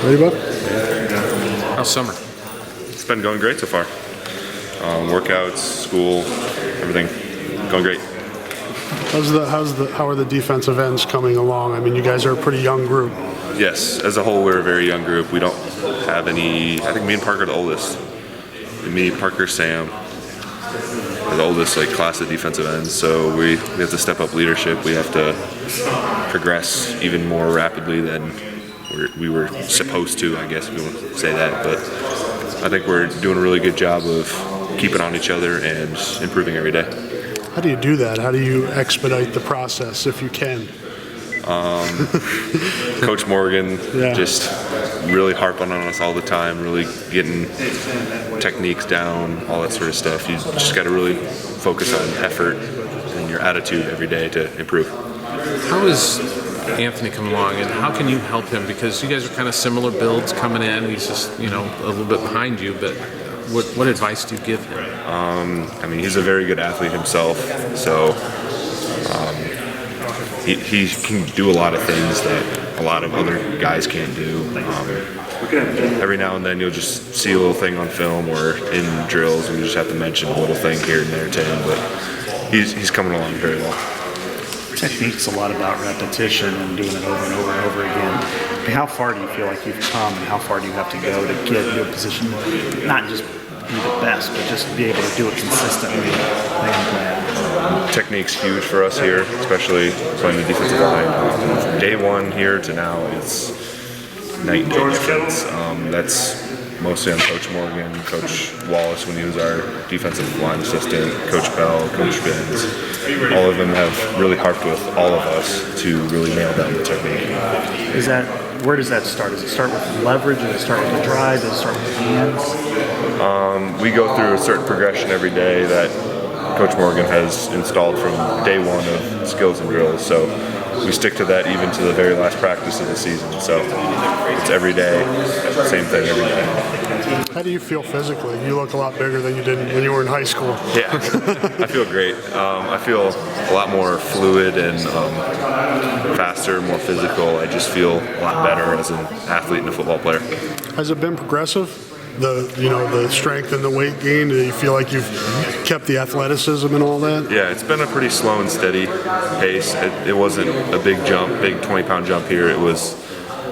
Ladybug? How's summer? It's been going great so far. Workouts, school, everything going great. How are the defensive ends coming along? I mean, you guys are a pretty young group. Yes, as a whole, we're a very young group. We don't have any. I think me and Parker are the oldest. Me, Parker, Sam are the oldest class of defensive ends. So we have to step up leadership. We have to progress even more rapidly than we were supposed to. I guess if you want to say that, but I think we're doing a really good job of keeping on each other and improving every day. How do you do that? How do you expedite the process if you can? Coach Morgan just really harping on us all the time, really getting techniques down, all that sort of stuff. You just got to really focus on effort and your attitude every day to improve. How is Anthony coming along, and how can you help him? Because you guys are kind of similar builds coming in. He's just a little bit behind you, but what advice do you give him? I mean, he's a very good athlete himself, so he can do a lot of things that a lot of other guys can't do. Every now and then you'll just see a little thing on film or in drills, and you just have to mention a little thing here and there to him, but he's coming along very well. Technique's a lot about repetition and doing it over and over and over again. I mean, how far do you feel like you've come, and how far do you have to go to get into a position, not just be the best, but just be able to do it consistently, plan. Technique's huge for us here, especially playing the defensive line. From day one here to now, it's night and day difference. That's mostly on Coach Morgan, Coach Wallace when he was our defensive line assistant, Coach Bell, Coach Binns. All of them have really harped with all of us to really nail down the technique. Where does that start? Does it start with leverage? Does it start with the drive? Does it start with the hands? We go through a certain progression every day that Coach Morgan has installed from day one of skills and drills. So we stick to that even to the very last practice of the season. So it's every day, same thing every day. How do you feel physically? You look a lot bigger than you did when you were in high school. Yeah, I feel great. I feel a lot more fluid and faster, more physical. I just feel a lot better as an athlete and a football player. Has it been progressive? The strength and the weight gain? Do you feel like you've kept the athleticism and all that? Yeah, it's been a pretty slow and steady pace. It wasn't a big 20-pound jump here. It was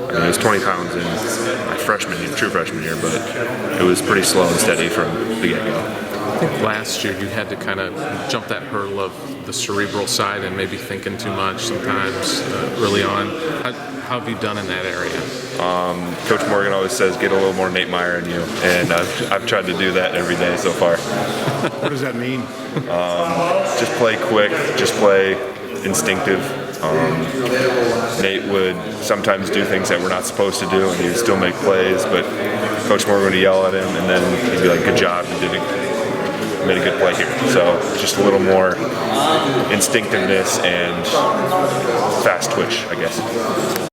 20 pounds in my true freshman year, but it was pretty slow and steady from the get-go. I think last year you had to kind of jump that hurdle of the cerebral side and maybe thinking too much sometimes early on. How have you done in that area? Coach Morgan always says, get a little more Nate Meyer in you, and I've tried to do that every day so far. What does that mean? Just play quick, just play instinctive. Nate would sometimes do things that we're not supposed to do, and he would still make plays, but Coach Morgan would yell at him, and then he'd be like, good job, you made a good play here. So just a little more instinctiveness and fast twitch, I guess.